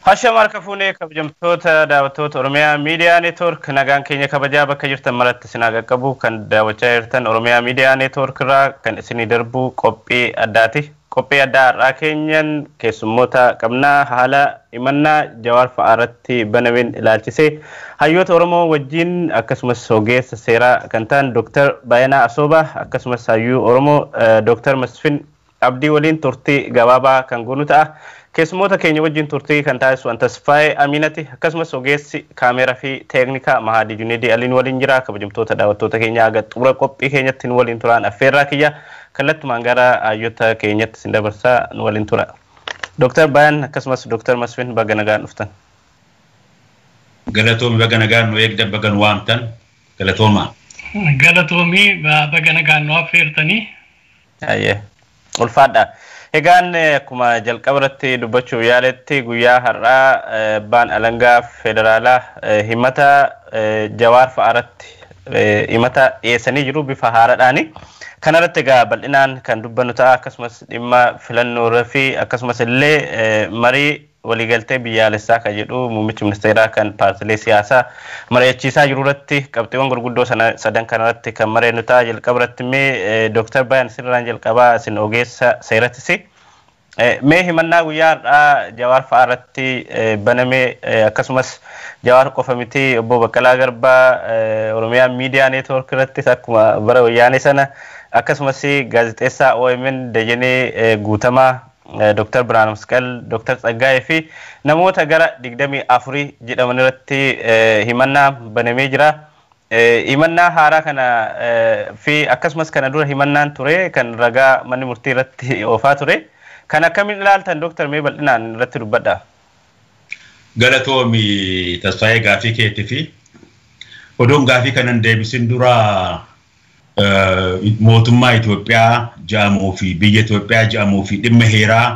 Hasham Arkafune kabajamtoota daawwattoota Oromiyaa Miidiyaa Neetwoork nagaan keenya kabajaa bakka jirtan maratti isin qaqqabu kan daawwachaa jirtan Oromiyaa Miidiyaa Neetwoork irraa kan isinii darbu qophii addaati. Qophii addaa har'aa keenyan keessummoota qabnaa haala imannaa Jawaar Fa'aaratti banameen ilaalchisee hayyoota Oromoo wajjin akkasumas ogeessa seeraa kan ta'an Dr. Bayanaa Asoobaa akkasumas hayyuu Oromoo Dr. Masfin Abdii waliin turtii gabaabaa kan goonu ta'a. Keessummoota keenya wajjin turtii kan taasisu Antasfaayee Aminati akkasumas ogeessi kaameeraa fi teeknikaa Mahadii Juneedii Aliin waliin jira. Kabajamtoota daawwattoota keenya aga xumura qophii keenyatti nu waliin turaan affeerraa kiyya kallattumaan gara hayyoota keenyatti sin dabarsaa nu waliin tura. Dr. Bayan akkasumas Dr. Masfin baga nagaan dhuftan. Galatoomi baga nagaan nu eegdan baga nu waamtan galatoomaa. Galatoomi baga nagaan nu affeertanii. Ayyee ulfaadha. Egaan akkuma jalqabarratti dubbachuuf yaaletti guyyaa har'aa baan alangaa federaalaa himata Jawaar Fa'aaratti himata dhiyeessanii jiru bifa haaraadhaani. Kanarratti egaa bal'inaan kan dubbannu ta'a akkasumas dhimma filannoo fi akkasumas illee marii waliigaltee biyyaalessaa kan jedhu muummichi ministeeraa kan paartilee siyaasaa mari'achiisaa jiru irratti qabxiiwwan gurguddoo sadan kanarratti kan mareennu ta'a. Jalqabarratti mee Dr. Bayan sirraan jalqabaa isin ogeessa seerattisi. Mee himannaa guyyaa har'aa Jawaar Fa'aaratti baname akkasumas Jawaar qofa miti obbo Baqqalaa Garbaa Oromiyaa Miidiyaa Neetwoork irratti akkuma bara wayyaanee sana akkasumas gaazexeessaa OMN Dajanee Guutamaa Dr. Birhaan Masqal Dr. Tsaggaayee fi namoota gara 24 jedhaman irratti himannaa banamee jira. Himannaa haaraa kana fi akkasumas kana dura himannaan ture kan ragaa manni murtii irratti oofaa ture. Kan akkamiin ilaaltan Dr. mee bal'inaan irratti dubbadha. Galatoomi Tasfaayee gaafii keetii fi odoon gaafii kanan deebisin dura mootummaa Itoophiyaa jedhamuu fi biyya Itoophiyaa jedhamuu fi dhimma heeraa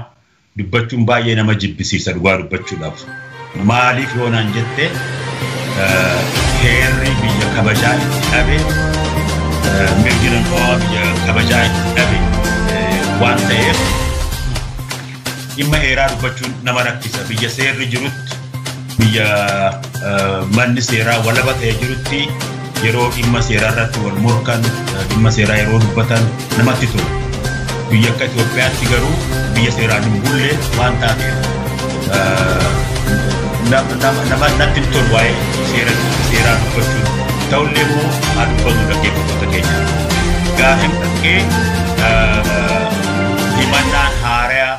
dubbachuun baay'ee nama jibbisiisa dhugaa dubbachuudhaaf. Maaliif yoonaan jette heerri biyya kabajaa itti dhabe mirgi namaa biyya kabajaa itti dhabe waan ta'eef dhimma heeraa dubbachuun nama rakkisa. Biyya seerri jirutti biyya manni seeraa walaba ta'ee jirutti yeroo dhimma seeraa irratti wal morkan dhimma seeraa yeroo dubbatan namatti tola. Biyya akka Itoophiyaatti garuu biyya seeraan hin bulle waan taateef namatti hin tolu waa'ee seeraa dubbachuun. Ta'ullee immoo haa dubbatu dhaggeeffattoota keenya. Gaafiin dhaggee himannaan haaraa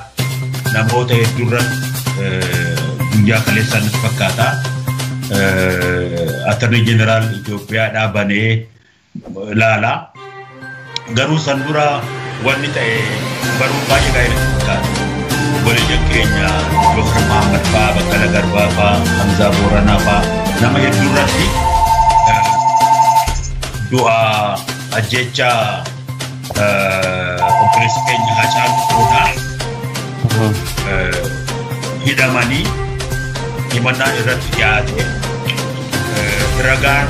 namoota hedduurratti guyyaa kaleessaan nutti fakkaata. Attorney General Itoophiyaa dhaabanee ilaala. Garuu san dura wanni ta'e baruu baay'ee gaariidha fakkaata. Obboleeyyan keenya Jawaar Mohaammed fa'aa, Baqqalaa Garbaa fa'aa, Hamzaa Booranaa fa'aa nama hedduurratti du'a ajjecha obboleessa keenya Haacaaluu Hundeessaa hidhamanii himannaan irratti dhiyaate ragaan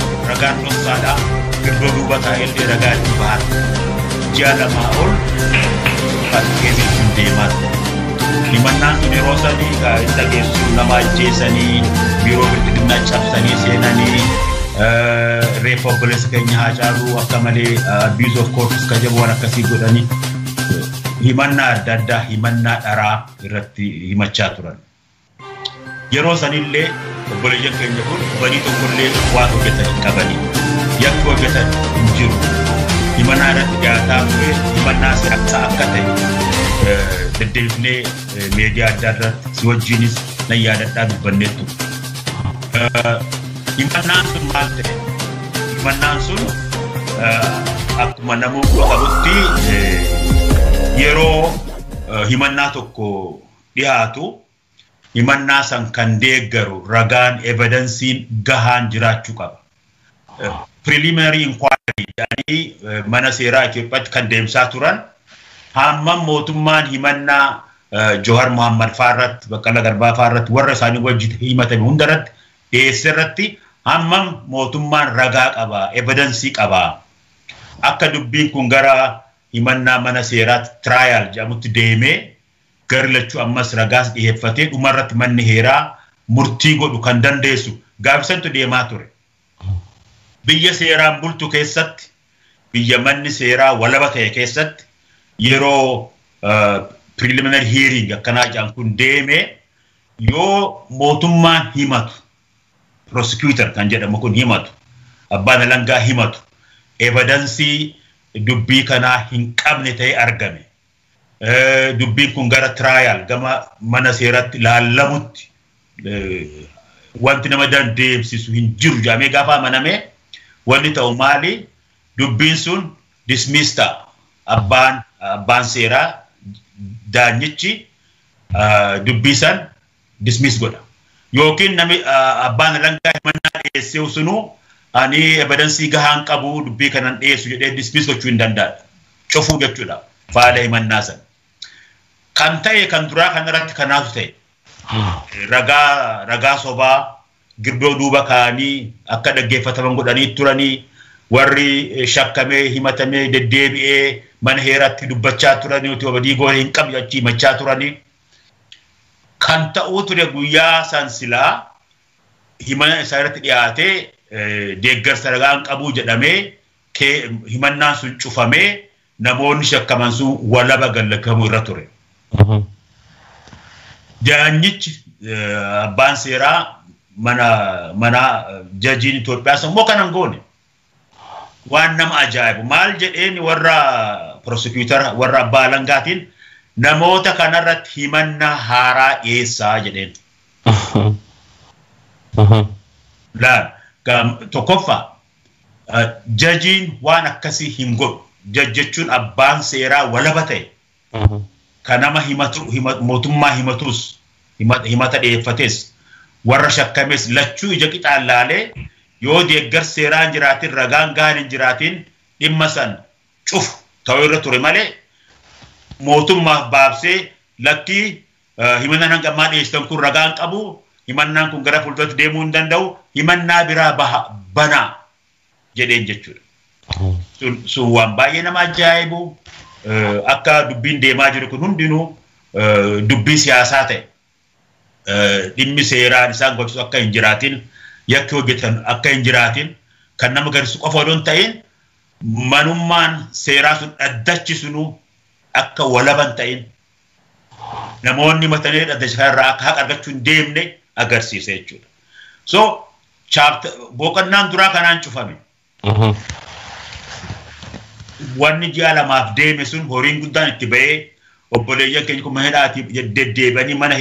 dhoksaadhaa gidduu duuba taa'ellee ragaa itti bahan ji'a lamaa ol fakkeessi hin deemaa. Himannaan sun yeroo sadii dhageessuu nama ajjeesanii biiroo bilbilinaa cabsanii seenanii reeffa obboleessa keenya Haacaaluu akka malee abuse of corpus ka jedhu waan akkasii godhanii himannaa adda addaa himannaa dharaa irratti himachaa turan. Yeroo sanillee obboleeyyan keenya kun banii tokkollee waan hojjetan hin qabanii. Yakki hojjetan hin jiru. Himannaa irratti dhiyaataa ture himannaa siyaasaa akka ta'e deddeebifnee miidiyaa adda irratti si wajjinis nan yaadadhaa dubbannee ture. Himannaan sun maal ta'e? Himannaan sun akkuma namoota qabutti yeroo himannaa tokko dhiyaatu himannaa san kan deeggaru ragaan evidensiin gahaan jiraachuu qaba. Preliminary inquiry jedhanii mana seeraa Itoophiyaatti kan deemsaa turan hammam mootummaan himannaa Jawaar Mohaammed fa'aarratti Baqqalaa Garbaa fa'aarratti warra isaanii wajjin himatame hundarratti dhiyeesse irratti hammam mootummaan ragaa qaba evidensii qaba. Akka dubbiin kun gara himannaa mana seeraatti trial jedhamutti deemee garlachuu ammas ragaas dhiyeeffatee dhumarratti manni heeraa murtii godhu kan dandeessu gaafsantu deemaa ture. Biyya seeraan bultu keessatti biyya manni seeraa walaba ta'e keessatti yeroo preliminary hearing akkanaa jedhan kun deeme yoo mootummaan himatu prosecutor kan jedhamu kun himatu abbaan alangaa himatu evidansii dubbii kanaa hin qabne ta'e argame dubbiin kun gara trial gama mana seeratti laallamutti wanti nama dandeemsisu hin jiru jedhamee gaafa amaname wanni ta'u maali dubbiin sun dismissed abbaan seeraa daanyichi dubbii san dismiss godha yookiin nami abbaan alangaa himannaa dhiyeessee sunu ani evidansii gahaan qabu dubbii kanan dhiyeessu jedhee dismiss gochuu hin danda'a cufuu jechuudha faala himannaa san kan ta'e kan duraa kanarratti kanaatu ta'e ragaa sobaa girdoo duuba kaanii akka dhaggeeffataman godhanii turanii warri shakkamee himatamee deddeebi'ee mana heeratti dubbachaa turanii utuu badii goone hin qabne achi himachaa turanii kan ta'uu ture guyyaa san silaa himannaa isaa irratti dhiyaatee deeggarsa ragaan qabuu jedhamee himannaan sun cufamee namoonni shakkaman sun walaba gallakamu irra ture. Daanyichi abbaan seeraa mana jajiin Itoophiyaa sammuu kanan goone waan nama ajaa'ibu maal jedheen warra prosecutor warra abbaa alangaatiin namoota kanarratti himannaa haaraa dhiyeessaa jedheen. Tokkoffaa jajiin waan akkasii hin godhu jechuun abbaan seeraa walaba ta'e kan nama mootummaa himatus himata dhiyeeffates warra shakkames lachuu ija qixaan laalee yoo deeggarsa seeraan jiraatin ragaan gahaan hin jiraatin dhimma san cufu ta'uu irra ture malee mootummaaf baabsee lakkii himannaan hangammaa dhiyeessitan kun ragaan qabu himannaan kun gara fuulduratti deemuu hin danda'u himannaa biraa banaa jedheen jechuudha. Sun waan baay'ee nama ajaa'ibu akka dubbiin deemaa jiru kun hundinuu dubbii siyaasaa ta'e dhimmi seeraan isaan gochisu akka hin jiraatin yakki hojjetan akka hin jiraatin kan nama garsiisu qofa odoon ta'in manummaan seeraa sun dhaddachisunuu akka walaban ta'in namoonni himatanii dhaddacha irraa akka haqa argachuu hin deemne agarsiisa jechuudha. So boqonnaan duraa kanaan cufame. Wanni ji'a lamaaf deeme sun horiin guddaan itti ba'ee obboleeyyan keenya kun mahedhaati deddeebanii mana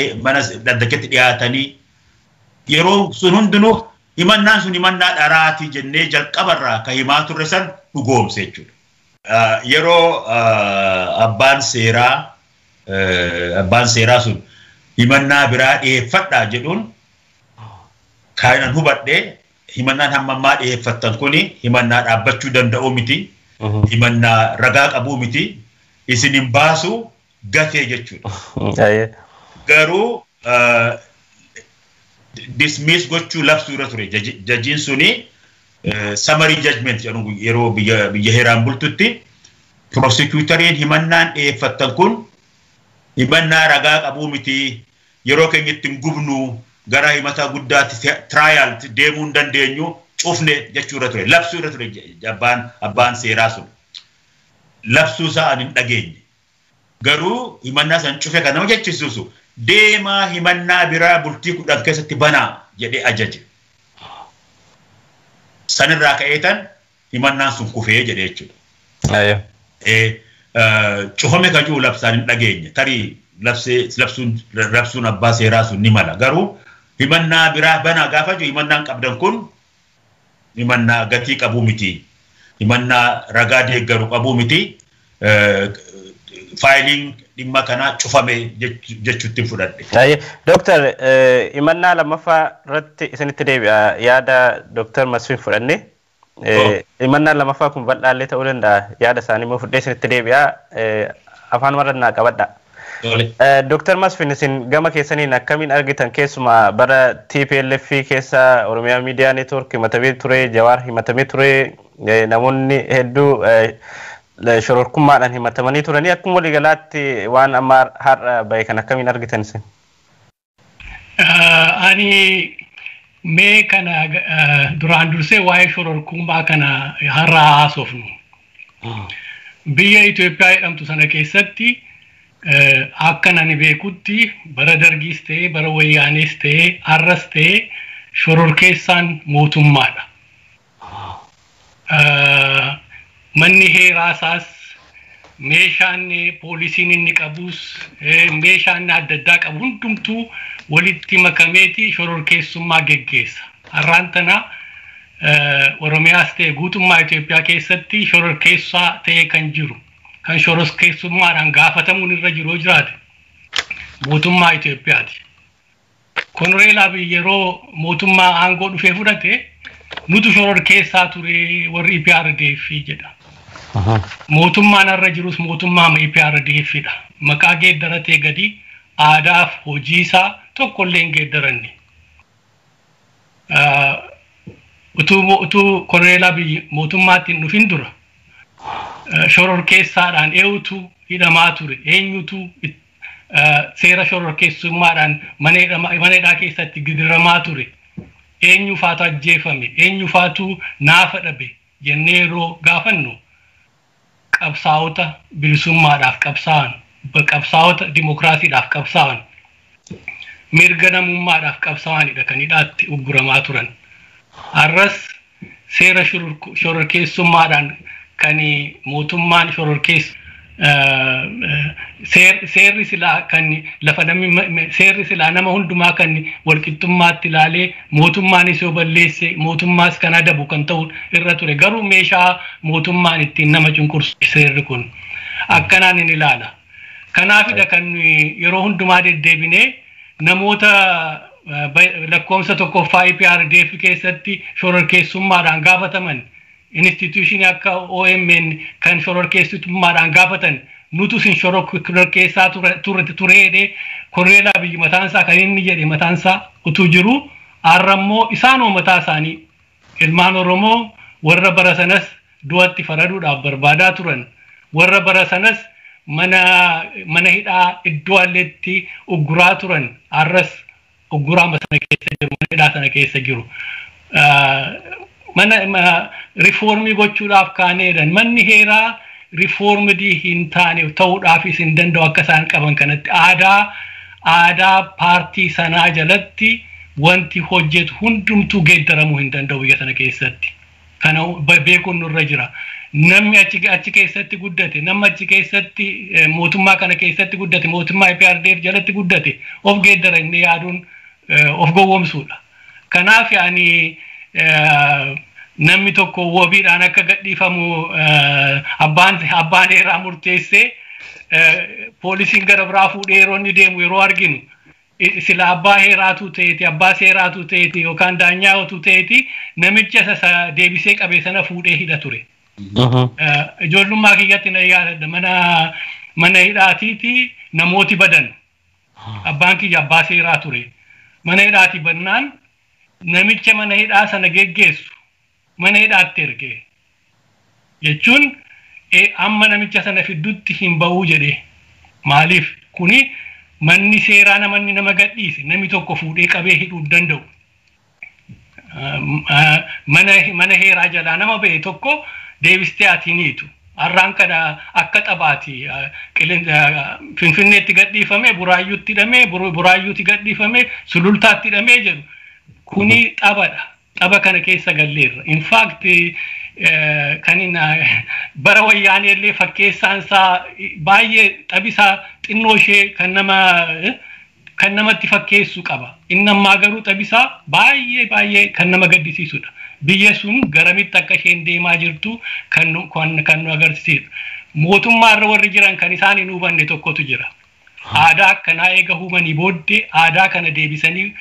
dhaddachatti dhiyaatanii yeroo sun hundinuu himannaan sun himannaa dharaati jennee jalqabarraa ka himaa turre san dhugoomse jechuudha. Yeroo abbaan seeraa sun himannaa biraa dhiyeeffadhaa jedhuun kaayinan hubadhee himannaan hammammaa dhiyeeffattan kuni himannaa dhaabbachuu danda'uu miti himannaa ragaa qabuu miti isin hin baasu gatee jechuudha. Garuu dismiss gochuu labsuu irra ture jajiin suni summary judgment jedhu yeroo biyya heeraan bultutti prosecutoriin himannaan dhiyeeffattan kun himannaa ragaa qabuu miti yeroo keenya ittiin gubnu gara himata guddaatti trial deemuu hin dandeenyu cufne jechuu irra ture labsuu irra ture abbaan seeraa sun labsuu isaa ani hin dhageenye garuu himannaa san cufe kan nama jechisiisu deemaa himannaa biraa bultii 10 keessatti banaa jedhee ajaje sanirraa ka'eetan himannaan sun kufee jedhee jechuudha. Cufame kajuu labsaan hin dhageenye tarii labsuun abbaa seeraa sun ni mala garuu himannaa biraa banaa gaafa jiru himannaan qabdan kun himannaa gatii qabuu miti himannaa ragaa deeggaru qabuu miti faayiliin dhimma kanaa cufame jechuutti fudhadhe. Dooktar himannaa lammaffaa irratti isinitti deebi'a yaada Dooktar Masfiin fudhanne himannaa lammaffaa kun bal'aallee ta'uu danda'a yaada isaanii immoo fudhee isinitti deebi'a afaan warrannaa qabadha. Dooktar Masfiin isin gama keessaniin akkamiin argitan keessumaa bara TPLF keessa Oromiyaa Miidiyaa Neetwoork himatamee ture Jawaar himatamee ture namoonni hedduu shororkummaadhaan himatamanii turanii akkuma waliigalaatti waan amma har'a bahe kan akkamiin argitan isin? Ani mee kana duraan dursee waa'ee shororkummaa kana har'aa haasofnu. Biyya Itoophiyaa jedhamtu sana keessatti akka nani beekutti bara dargiis ta'ee bara wayyaanees ta'ee har'as ta'ee shororkeessaan mootummaadha. Manni heeraasaas meeshaan poolisiin inni qabus meeshaan adda addaa qabu hundumtuu walitti makameeti shororkeessummaa geggeessa. Har'aan tana Oromiyaas ta'e guutummaa Itoophiyaa keessatti shororkeessaa ta'e kan jiru kan shororkeessummaadhaan gaafatamuun irra jiru jiraate mootummaa Itoophiyaati. Koloneel Abiy yeroo mootummaa aangoo dhufee fudhate nutu shororkeessaa ture warri IPRDF jedha. Mootummaan irra jirus mootummaa IPRDFidha. Maqaa geeddaratee gadi aadaaf hojii isaa tokkollee hin geeddaranne. Utuu Koloneel Abiy mootummaatti hin dhufin dura shororkeessaadhaan eenyutu hidhamaa ture, eenyutu seera shororkeessummaadhaan maneedhaa keessatti gidiramaa ture, eenyufaatu ajjeefame, eenyufaatu naafa dhabe jennee yeroo gaafannu qabsaa'ota bilisummaadhaaf qabsaa'an, qabsaa'ota dimokiraasiidhaaf qabsaa'an, mirga namummaadhaaf qabsaa'anidha kan hidhaatti ugguramaa turan. Har'as seera shororkeessummaadhaan kan mootummaan shororkeessu seerri silaa kan lafa seerri silaa nama hundumaa kan walqixxummaatti ilaalee mootummaanis yoo balleesse mootummaas kan adabu kan ta'u irra ture. Garuu meeshaa mootummaan ittiin nama cunqursu seerri kun akkanaan hin ilaala. Kanaafidha kan yeroo hundumaa deddeebinee namoota lakkoomsa tokkoffaa IPRDF keessatti shororkeessummaadhaan gaafataman instituushinii akka OMN kan shororkeessummaadhaan gaafatan nutu sin shororkeessaa tureedhe Koloneel Abiy mataansaa kan inni jedhe mataansaa utuu jiru har'ammoo isaanoo mataa isaanii ilmaan Oromoo warra bara sanas du'atti faraduudhaaf barbaadaa turan warra bara sanas mana hidhaa iddoo alleetti ugguraa turan har'as ugguraa sana keessa jiru mana hidhaa sana keessa jiru. Mana rifoormii gochuudhaaf kaaneedhan manni heeraa rifoormidii hin taane ta'uudhaafis hin danda'u akka isaan qaban kanatti aadaa paartii sanaa jalatti wanti hojjetu hundumtuu geeddaramuu hin danda'u biyya sana keessatti. Kana beekuun nurra jira. Namni achi keessatti guddate, namni achi keessatti mootummaa kana keessatti guddate, mootummaa IPRDF jalatti guddate of geeddara inni yaaduun of gowwoomsuudha. Kanaaf yaani namni tokko wabiidhaan akka gadhiifamu abbaan heeraa murteessee poolisiin gara biraa fuudhee yeroo inni deemu yeroo arginu sila abbaa heeraatu ta'eeti abbaa seeraatu ta'eeti yookaan daanyaatu ta'eeti namicha isa deebisee qabee sana fuudhee hidha ture. Ijoollummaa kiyyatti na yaadadha mana hidhaatiiti namooti badan abbaan kiyya abbaa seeraa ture mana hidhaati bannaan namicha mana hidhaa sana geggeessu mana hidhaatti ergee jechuun amma namicha sana fiddutti hin ba'uu jedhee maaliif kuni manni seeraa namanni nama gadhiise namni tokko fuudhee qabee hidhuu danda'u mana heeraa jalaa nama ba'e tokko deebistee atiniitu har'aan kana akka xabaati Finfinneetti gadhiifame Buraayyuutti hidhamee Buraayyuutti gadhiifame Sulultaatti hidhamee jedhu kuni xabadha. Xaba kana keessa galleerra. In fact kan bara wayyaanee illee fakkeessaan isaa baay'ee xabisaa xinnoo ishee kan namatti fakkeessu qaba. Inni ammaa garuu xabisaa baay'ee kan nama gaddisiisudha. Biyya sun garamitti akka isheen deemaa jirtu kan nu agarsiisudha. Mootummaa irra warri jiran kan isaan hin hubanne tokkotu jira. Aadaa akkanaa eega hubanii booddee aadaa kana deebisanii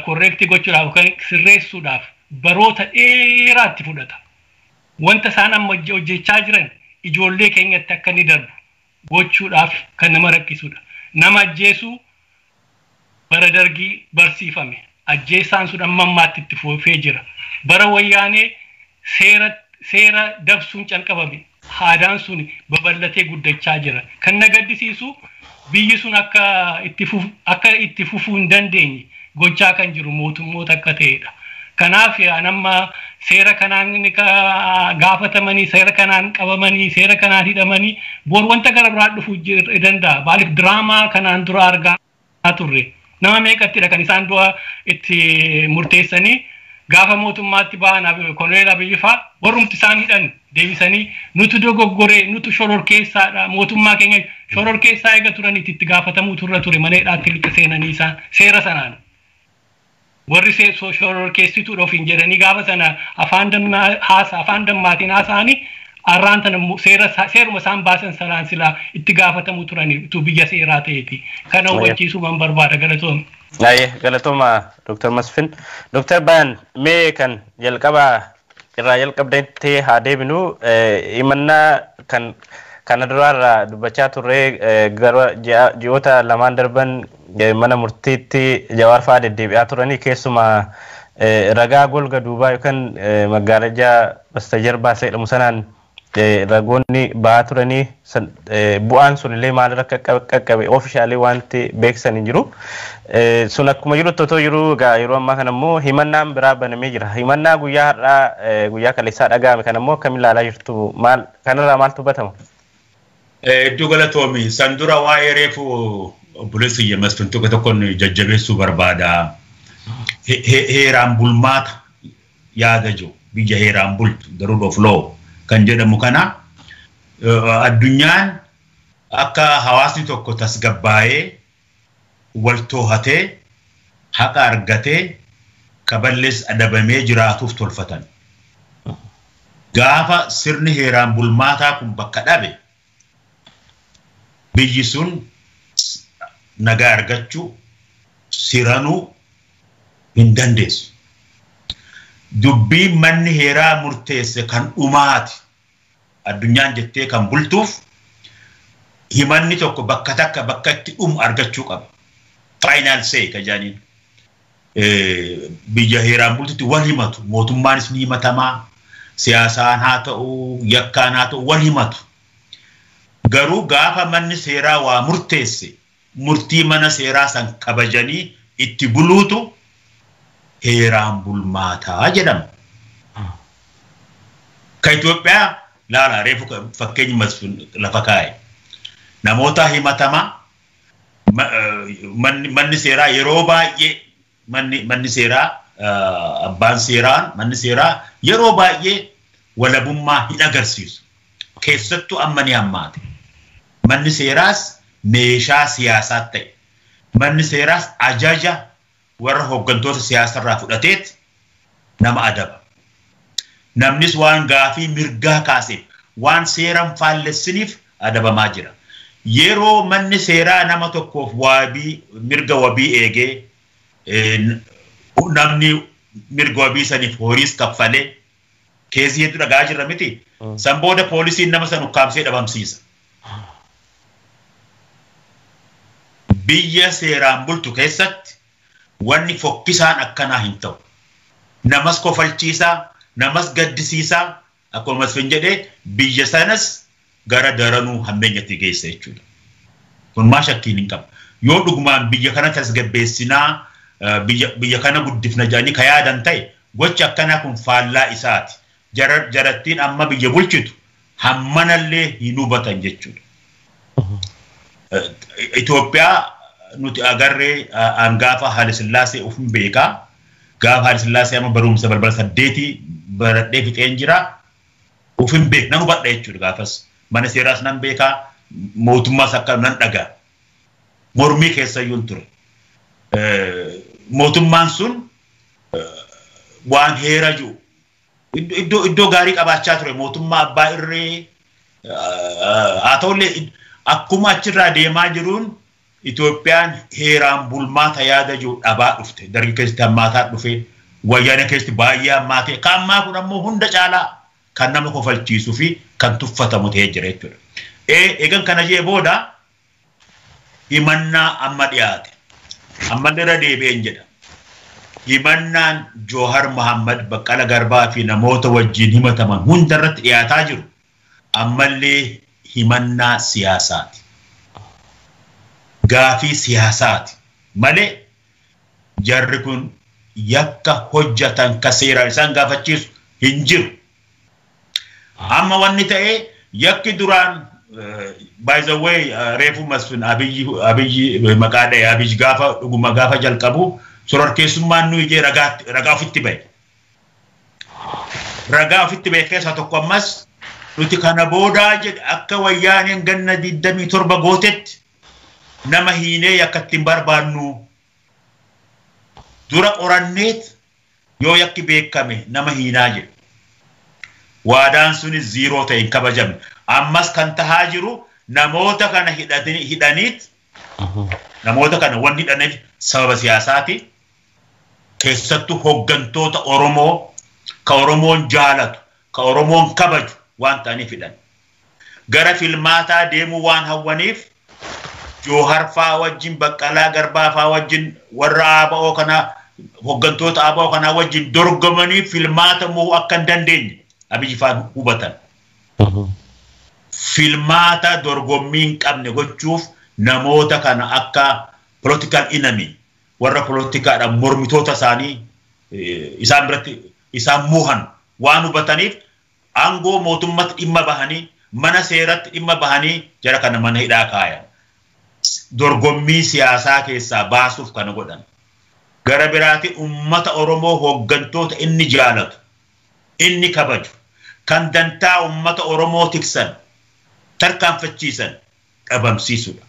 korreektii gochuudhaaf yookaan sirreessuudhaaf baroota dheeraatti fudhata. Wanta isaan amma hojjechaa jiran ijoollee keenyatti akka ni darbu gochuudhaaf kan nama rakkisudha. Nama ajjeesuu bara dargii barsiifame. Ajjeesaan sun amma ammaatti itti fufee jira. Bara wayyaanee seera dabsuun calqabame. Aadaan sun babal'atee guddachaa jira. Kan na gaddisiisu biyyi sun akka itti fufuu hin dandeenye gochaa kan jiru mootummoota akka ta'edha. Kanaaf anamma seera kanaan gaafatamanii seera kanaan qabamanii seera kanaan hidhamanii bor wanta gara biraa dhufuu danda'a. Maaliif diraamaa kanaan dura argaa turre nama meeqattidha kan isaan du'a itti murteessanii gaafa mootummaatti ba'an Koloneel Abiyyi fa'aa warrumti isaan hidhan deebisanii nutu dogoggoree nutu shororkeessaadha mootummaa keenya shororkeessaa eega turanitti itti gaafatamuu turre ture mana hidhaatti lixa seenanii isaan seera sanaan. Warri shororkeessituudha ofiin jedhanii gaafa sana afaan dammaatiin haasa'anii arraan tana seeruma isaan baasan sanaan silaa itti gaafatamuu turanii utuu biyya seeraa ta'eeti. Kana hubachiisuu man barbaada galatooma. Galatooma Dr. Masfin. Dr. Bayan mee kan jalqabaa irraa jalqabdeetti haa deebinu himannaa kana duraarraa dubbachaa turre gara ji'oota lamaan darban mana murtiitti Jawaar fa'aa deddeebi'aa turanii keessumaa ragaa golga duubaa yookaan magaalajaa bastajarbaa jedhamu sanaan ragoonni ba'aa turanii bu'aan sunillee maalirra qaqqabe oofishaalee wanti beeksisan hin jiru. Sun akkuma jiru totoo jiru yeroo ammaa kana immoo himannaan biraa banamee jira. Himannaa guyyaa har'aa guyyaa kaleessaa dhaga'ame kana immoo akkamiin ilaalaa jirtu kanarraa maaltu hubatama? Iddoo galatoomi san dura waa'ee reefu obboleessi Masfin tokkoon jajjabeessuu barbaada. Heeraan bulmaata yaada jiru biyya heeraan bultu the rule of law kan jedhamu kana addunyaan akka hawaasni tokko tasgabbaa'ee wal to'atee haqa argatee kaballees adabamee jiraatuuf tolfatan. Gaafa sirni heeraan bulmaataa kun bakka dhabe biyyi sun nagaa argachuu siranuu hin dandeessu. Dubbii manni heeraa murteesse kan dhumaati addunyaan jettee kan bultuuf himanni tokko bakka takka bakka itti dhumu argachuu qaba. Final say ka jaaniin biyya heeraan bultutti wal himatu mootummaanis ni himatamaa siyaasaan haa ta'u yakkaan haa ta'u wal himatu. Garuu gaafa manni seeraa waa murteesse murtii mana seeraa san kabajanii itti buluutu heeraan bulmaataa jedhama. Ka Itoophiyaa laala reefu fakkeenyi Masfin lafa kaa'e. Namoota himatamaa manni seeraa yeroo baay'ee manni seeraa abbaan seeraan manni seeraa yeroo baay'ee walabummaa hin agarsiisu. Keessattuu amma ni hammaate. Manni seeraas meeshaa siyaasaa ta'e. Manni seeraas ajaja warra hooggantoota siyaasarraa fudhateet nama adaba. Namnis waan gaafii mirgaa kaaseef waan seeran faallessiniif adabamaa jira. Yeroo manni seeraa nama tokkoof mirga wabii eegee namni mirga wabii saniif horiis kaffalee keessi hedduu dhagaa jirra miti. San booda poolisiin nama san ukkaamsee dhabamsiisa. Biyya seeraan bultu keessatti wanni fokkisaan akkanaa hin ta'u. Namas kofalchiisaa, namas gaddisiisaa, akkuma Masfin jedhee biyya sanas gara daranuu hammeenyatti geessa jechuudha. Kun maa shakkiin hin qabu. Yoo dhugumaan biyya kana tasgabbeessinaa biyya kana guddifna jedhanii ka yaadan ta'e gochi akkanaa kun faallaa isaati. Jarattiin amma biyya bulchitu hammanallee hin hubatan jechuudha. Itoophiyaa nuti agarree gaafa Haile Sillaasee ufin beekaa. Gaafa Haile Sillaasee amma barumsa balbala 8 baradhee fixeen jira. Ufin beek nan hubadha jechuudha gaafas. Mana seeraas nan beekaa. Mootummaas akka nan dhagaa. Mormii keessayyuun ture. Mootummaan sun waan heera jiru. Iddoo gaarii qabaachaa ture. Mootummaa abbaa irree haa ta'ullee akkuma achirraa deemaa jiruun Itoophiyaan heeraan bulmaata yaada jiru dhabaa dhufte. Dargi keessatti hammaataa dhufe. Wayyaana keessatti baay'ee hammaatee. Kan ammaa kun ammoo hunda caalaa kan nama kofalchiisuu fi kan tuffatamu ta'ee jira jechuudha. Eegan kana jee booda himannaa amma dhiyaate. Amma irra deebi'een jedha. Himannaan Jawahar Mohammad Baqqala Garbaa fi namoota wajjin himataman hunda irratti dhiyaataa jiru. Ammallee himannaa siyaasaati. gaafii siyaasaati malee jarri kun yakka hojjatan ka seeraan isaan gaafachiisu hin jiru. Amma wanni ta'ee yakki duraan by the way reefu masfin abiyyi maqaa dha'e abiyyi gaafa dhuguma gaafa jalqabu shororkeessummaan nu ijee ragaa ofitti ba'e. Ragaa ofitti ba'e keessaa tokko ammas nuti kana boodaa jedhe akka wayyaaneen ganna 27 gootetti nama hiinee yakka ittiin barbaannu dura qoranneet yoo yakki beekame nama hiinaa jedhe. Waadaan sunis ziiroo ta'e hin kabajamne. Ammas kan tahaa jiru namoota kana hidhaniit namoota kana wanni hidhaniif sababa siyaasaati. Keessattuu hooggantoota Oromoo ka Oromoon jaalatu ka Oromoon kabaju waan ta'aniif hidhan. Gara filmaataa deemuu waan hawwaniif Joohar faa wajjin Baqqalaa Garbaa faa wajjin warra ABO kana hooggantoota ABO kana wajjin dorgomanii filmaata mo'uu akka hin dandeenye Abiyyi faan hubatan. Filmaata dorgommii hin qabne gochuuf namoota kana akka political enemy warra politikaadhaan mormitoota isaanii isaan biratti isaan muuhan waan hubataniif aangoo mootummaatti dhimma bahanii mana seeratti dhimma bahanii jara kana mana hidhaa kaayan. Dorgommii siyaasaa keessaa baasuuf kana godhan. Gara biraatti ummata Oromoo hooggantoota inni jaalatu inni kabaju kan dantaa ummata Oromoo tiksan tarkaanfachiisan dhabamsiisudha.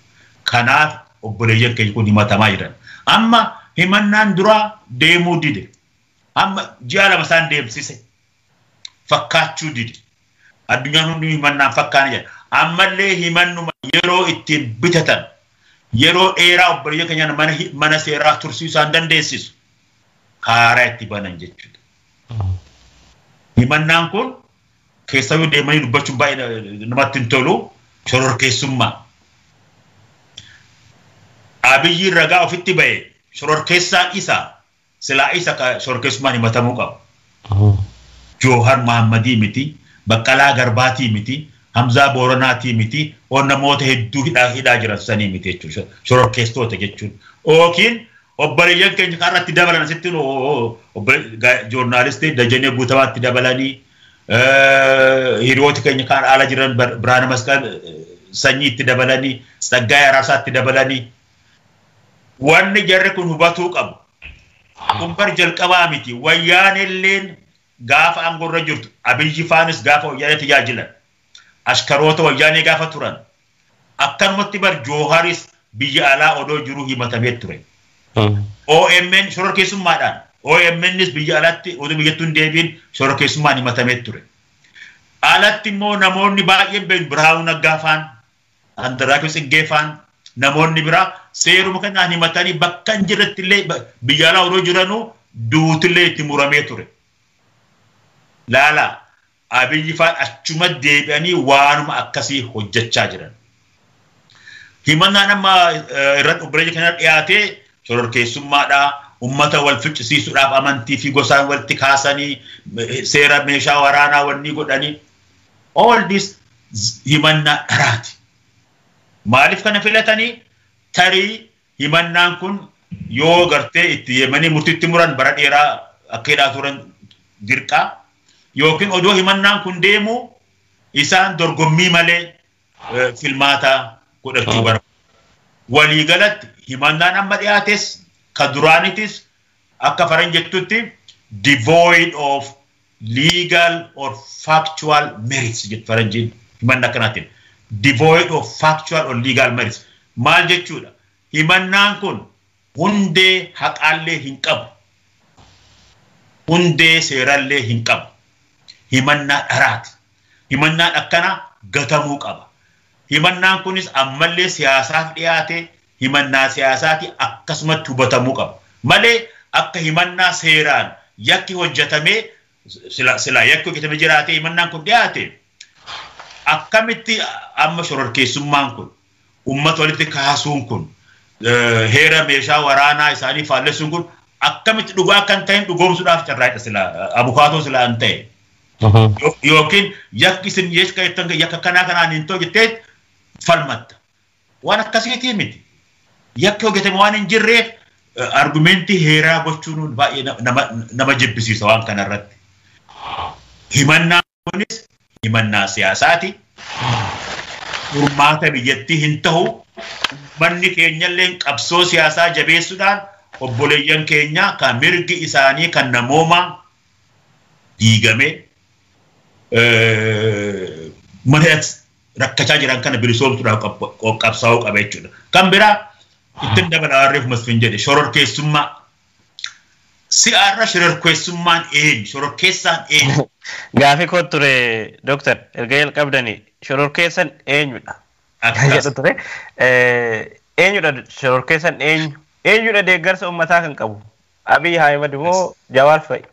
Kanaaf obboleeyyan keenya kun himatamaa jiran. Amma himannaan duraa deemuu dide. Amma ji'a lama isaan deemsise. Fakkaachuu dide. Addunyaan hundi himannaan fakkaana jedha. Ammallee himannuma yeroo ittiin bitatan yeroo dheeraa obboleeyyan keenya mana seeraa tursiisuu isaan dandeessisu haaraa itti banan jechuudha. Himannaan kun keessatti deemanii dubbachuun baay'ee namatti hin tolu shororkeessummaa. Abiyyi ragaa ofitti ba'e shororkeessaan isaa silaa isa ka shororkeessummaan himatamuu qabu. Joohar Mahammadii miti, Baqqalaa Garbaatii miti, Hamzaa Booranaatii miti, on namoota hedduu hidhaa jiran sanii miti jechuudha. Shororkeessitoota jechuun. Yookiin obboleeyyan keenya kanarratti dabalan asitti joornaalistii Dajanee Guutamaatti dabalanii hiriyooti keenya kan ala jiran Biraana Masqal sanyii itti dabalanii Tsaggaayee Araasaatti dabalanii wanni jarri kun hubatuu qabu. Kun bar jalqabaa miti. Wayyaanilleen gaafa aangorra jirtu Abiyyi faanis gaafa wayyaanee tajaajilan ashkaroota wayyaanee gaafa turan akkanumatti bar Jooharis biyya alaa odoo jiru himatamee ture. OMN shororkeessummaadhaan OMNs biyya alatti oduu biyyattuun deebiin shororkeessummaan himatamee ture. Alatti immoo namoonni baay'een Birahaanuu Naggaa faan Andaraakiw Tsiggee faan namoonni biraa seeruma kanaan himatanii bakka hin jirretti illee biyya alaa odoo jiranuu duutillee itti muramee ture. Laala Abiyyi faan achuma deebi'anii waanuma akkasii hojjechaa jiran. Himannaan amma irratti obboleeyyan kana dhiyaatee shororkeessummaadhaa ummata wal ficcisiisuudhaaf amantii fi gosaan walitti kaasanii seera meeshaa waraanaa wanni godhanii all this himannaa dharaati. Maaliif kana filatanii tarii himannaan kun yoo gartee itti yemanii murtiitti muran bara dheeraa akka hidhaa turan dirqaa yookiin odoo himannaan kun deemu isaan dorgommii malee filmaata godhachuu barbaadu. Waliigalatti himannaan amma dhiyaates ka duraanitis akka faran jettutti devoid of legal or factual merits jet faranjiin himannaa kanaatiin devoid of factual or legal merits maal jechuudha himannaan kun hundee haqaallee hin qabu hundee seerallee hin qabu himannaa dharaati himannaan akkana gatamuu qaba himannaan kunis ammallee siyaasaaf dhiyaate himannaa siyaasaati akkasumatti hubatamuu qaba malee akka himannaa seeraan yakki hojjetamee sila yakki hojjetamee jiraate himannaan kun dhiyaate akkamitti amma shororkeessummaan kun ummata walitti kaasuun kun heera meeshaa waraanaa isaanii faallessuun kun akkamitti dhugaa kan ta'in dhugoomsuudhaaf carraaqe sila abukaatoo sila an ta'e yookiin yakki isin yakka kanaa kanaan hin ta'u jettee falmatta waan akkasiitii miti yakka hojjetame waan hin jirreef argumentii heeraa gochuun baay'ee nama jibbisiisa waan kanarratti. Himannaa kunis himannaa siyaasaati. Furmaata biyyattii hin ta'u. Manni keenyallee qabsoo siyaasaa jabeessuudhaan obboleeyyan keenya kan mirgi isaanii kan namoomaa diigame mana rakkachaa jiran kana bilisoomsuudhaaf qabsaa'uu qaba jechuudha. Kan biraa ittiin dabalaarreef masfin jedhe shororkeessummaa. Si'aarra shororkeessummaan eenyu? Shororkeessaan eenyu? Gaafii koo ture Dooktar erga jalqabdanii shororkeessan eenyudha? Jedhu ture. Eenyudha shororkeessan eenyu? Eenyudha deeggarsa uummataa kan qabu? Abiy Ahmed moo Jawaar fa'i?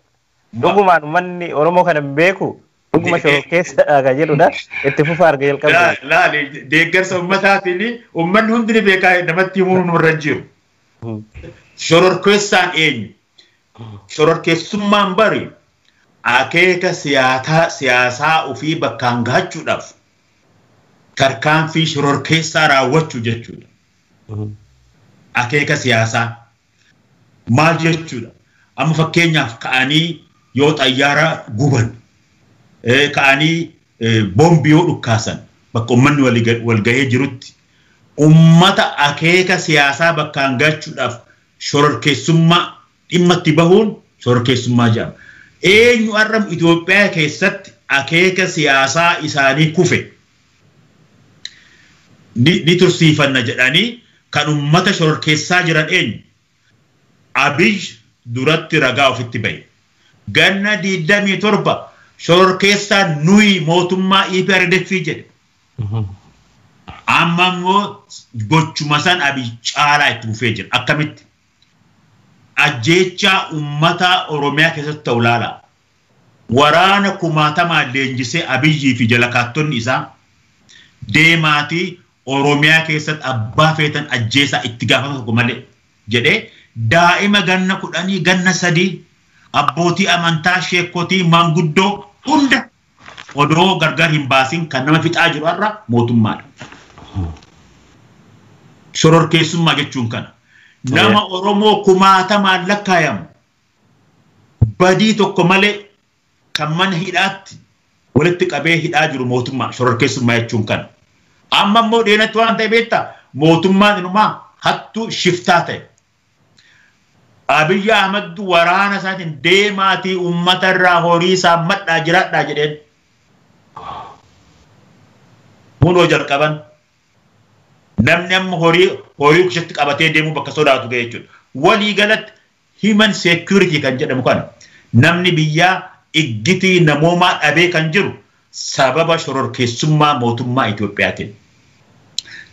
Dhugumaan uummanni Oromoo kana beeku dhuguma shororkeessadha kan jedhudha. Itti fufaa erga jalqabdanii. Laali deeggarsa uummataatiin uummanni hundi ni beekaa namatti himuu nurra jiru. Shororkeessaan eenyu? Shororkeessummaan bari akeeka siyaasaa ofii bakkaan gahachuudhaaf tarkaanfii shororkeessaa raawwachuu jechuudha. Akeeka siyaasaa maal jechuudha? Amma fakkeenyaaf ka'anii yoo xayyaara guban, ka'anii boombii yoo dhukkaasan bakka uummanni wal gahee jirutti uummata akeeka siyaasaa bakkaan gahachuudhaaf shororkeessummaa dhimma itti bahuun shororkeessummaa jedhama. Eenyu har'a Itoophiyaa keessatti akeeka siyaasaa isaanii kufe ni tursiifanna jedhanii kan uummata shororkeessaa jiran eenyu? Abiy duratti ragaa ofitti bahe. Ganna 27 shororkeessaan nuyi mootummaa EPRDF jedhe. Amma immoo gochuma san Abiy caalaa itti fufee jira. Akkamitti? Ajjeechaa uummata Oromiyaa keessatti ta'u laala. Waraana kumaatamaan leenjisee Abiyyii fi jalakaattonni isaa deemaatii Oromiyaa keessatti abbaa feetan ajjeesaa itti gaafata tokko malee jedhee daa'ima ganna 10 ganna 3 abbootii amantaa sheekotii maanguddoo hunda odoo gargar hin baasin kan nama fixaa jiru har'a mootummaadha. Shororkeessummaa jechuun kana. Nama Oromoo kumaatamaan lakkaayamu badii tokko malee kan mana hidhaatti walitti qabee hidhaa jiru mootummaa shororkeessummaa jechuun kana. Amma immoo dheenatti waan ta'e beektaa mootummaan inumaa hattuu shiftaa ta'e. Abiy Ahmed waraana isaatiin deemaatii uummata irraa horii isaa madhaa jiraadhaa jedheen. Kunoo jalqaban. Namni amma horii kushatti qabatee deemuu bakka sodaatu ga'e jechuudha. Walii galatti human security kan jedhamu kana namni biyyaa iggitii namoomaa dhabee kan jiru sababa shororkeessummaa mootummaa Itoophiyaatiin.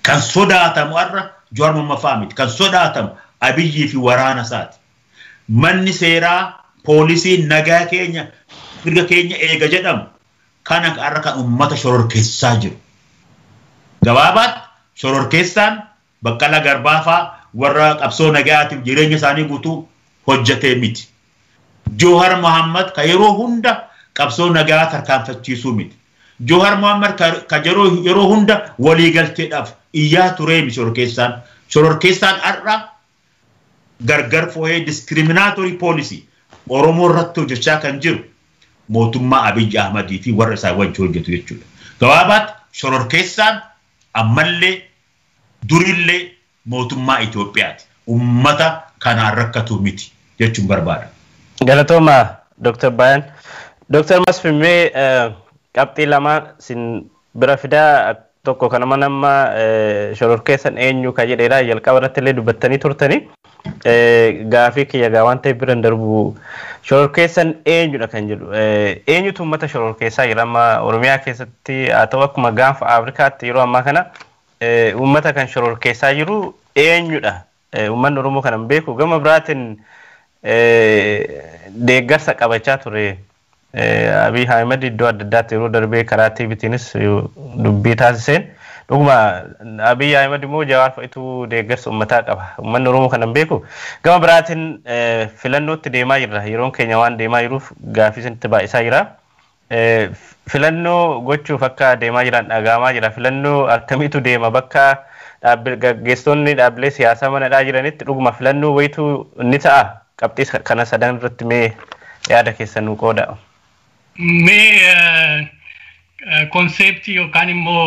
Kan sodaatamu har'a Jawaar Mohammad miti. Kan sodaatamu Abiyyii fi waraana isaati. Manni seeraa poolisiin nagaa keenya mirga keenya eega jedhamu kana har'a kan uummata shororkeessaa jiru. Gabaabaatti shororkeessaan Baqqalaa Garbaafaa warra qabsoo nagaatiif jireenya isaanii guutuu hojjetee miti. Jawaar Mohammad ka yeroo hunda qabsoo nagaa tarkaanfachiisuu miti. Jawaar Mohammad ka yeroo hunda waliigalteedhaaf iyyaa turee miti shororkeessaan. Shororkeessaan har'a gargar foo'ee discriminatory policy Oromoo irratti hojjechaa kan jiru mootummaa Abiy Ahmedii fi warra isaa wajjin hojjetu jechuudha. Gabaabaatti shororkeessaan ammallee durillee mootummaa Itoophiyaati. Uummata kanaan rakkatu miti jechuun barbaada. Galatooma Dr. Bayan. Dr. Masfimee qabxii lama sin bira fidaa tokko kanama nama shororkeessan eenyu ka jedheedha jalqaba irratti illee dubbattanii turtanii gaafii kiyya waan ta'eef biran darbu shororkeessan eenyudha kan jedhu eenyutu uummata shororkeessaa jira amma Oromiyaa keessatti haa ta'u akkuma gaanfa Afrikaatti yeroo ammaa kana uummata kan shororkeessaa jiru eenyudha uummanni Oromoo kana hin beeku gama biraatiin deeggarsa qabachaa ture Abiy Ahmed iddoo adda addaatti yeroo darbee karaa TV'tiinis dubbii taasiseen dhuguma Abiy Ahmed immoo Jawaar fa'itu deeggarsa uummataa qaba uummanni Oromoo kana hin beeku gama biraatiin filannootti deemaa jirra yeroon keenya waan deemaa jiruuf gaafii sinitti baay'isaa jira filannoo gochuuf akka deemaa jiran dhagahamaa jira filannoo akkamiitu deema bakka gaggeessonni dhaabbilee siyaasaa manadhaa jiranitti dhuguma filannoo wayituu ni ta'a qabxii kana sadan irratti mee yaada keessan nu qooda. Mee konseptii yookaan immoo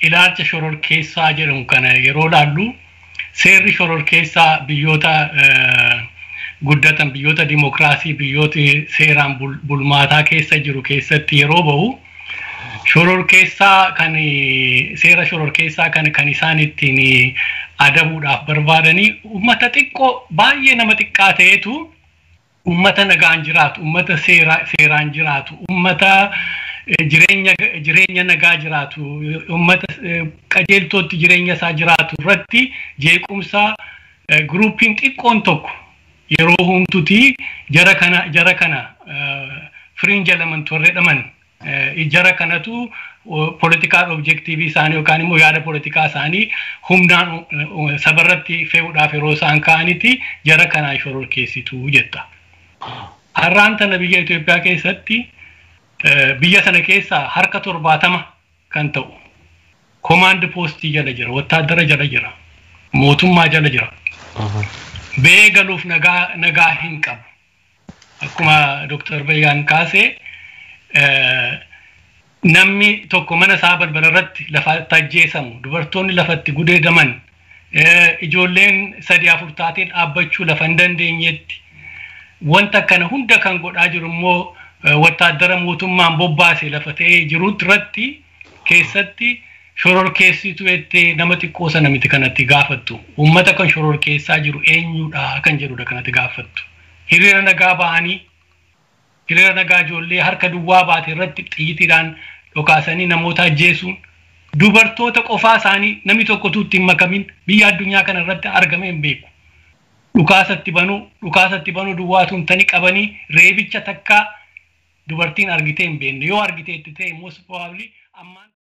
ilaalcha shororkeessaa jedhamu kana yeroo laallu seerri shororkeessaa biyyoota guddatan biyyoota dimokiraasii biyyoota seeraan bulmaataa keessa jiru keessatti yeroo bahu shororkeessaa kan seera shororkeessaa kan isaan ittiin adabuudhaaf barbaadanii uummata xiqqoo baay'ee nama xiqqaa ta'etu uummata nagaan jiraatu uummata seeraan jiraatu uummata jireenya nagaa jiraatu uummata qajeeltootti jireenya isaa jiraatu irratti jeequmsa gruupiin xiqqoon tokko yeroo humtuti jara kana fringe element warreedhaman jara kanatu political objective isaanii yookaan immoo yaada politikaa isaanii humnaan sabarratti fe'uudhaaf yeroo isaan ka'anitti jara kanaa shororkeessitu jetta. Har'aan tana biyya Itoophiyaa keessatti biyya sana keessa harka 70 kan ta'u command postii jala jira wattaadara jala jira mootummaa jala jira beegaluuf nagaa hin qabu akkuma Dr. Bayyaan kaasee namni tokko mana isaa balbala irratti lafatti ajjeesamu dubartoonni lafatti gudeedaman ijoolleen 3-4 taatee dhaabbachuu lafa hin dandeenyetti wanta kana hunda kan godhaa jiru immoo wattaadara mootummaan bobbaase lafa ta'ee jirutti irratti keessatti shororkeessitu ettee nama xiqqoo sana miti kanatti gaafattu uummata kan shororkeessaa jiru eenyudha kan jedhudha kanatti gaafattu hiriira nagaa ba'anii hiriira nagaa ijoollee harka duwwaa baate irratti xiyyiidhaan dhokaasanii namoota ajjeesuun dubartoota qofaa isaanii namni tokko tuutti hin makamin biyya addunyaa kana irratti argame hin beeku dhukaasatti banuu duwwaatuun tani qabanii reebicha takkaa dubartiin argitee hin beekne yoo argiteetti ta'e most probably ammaan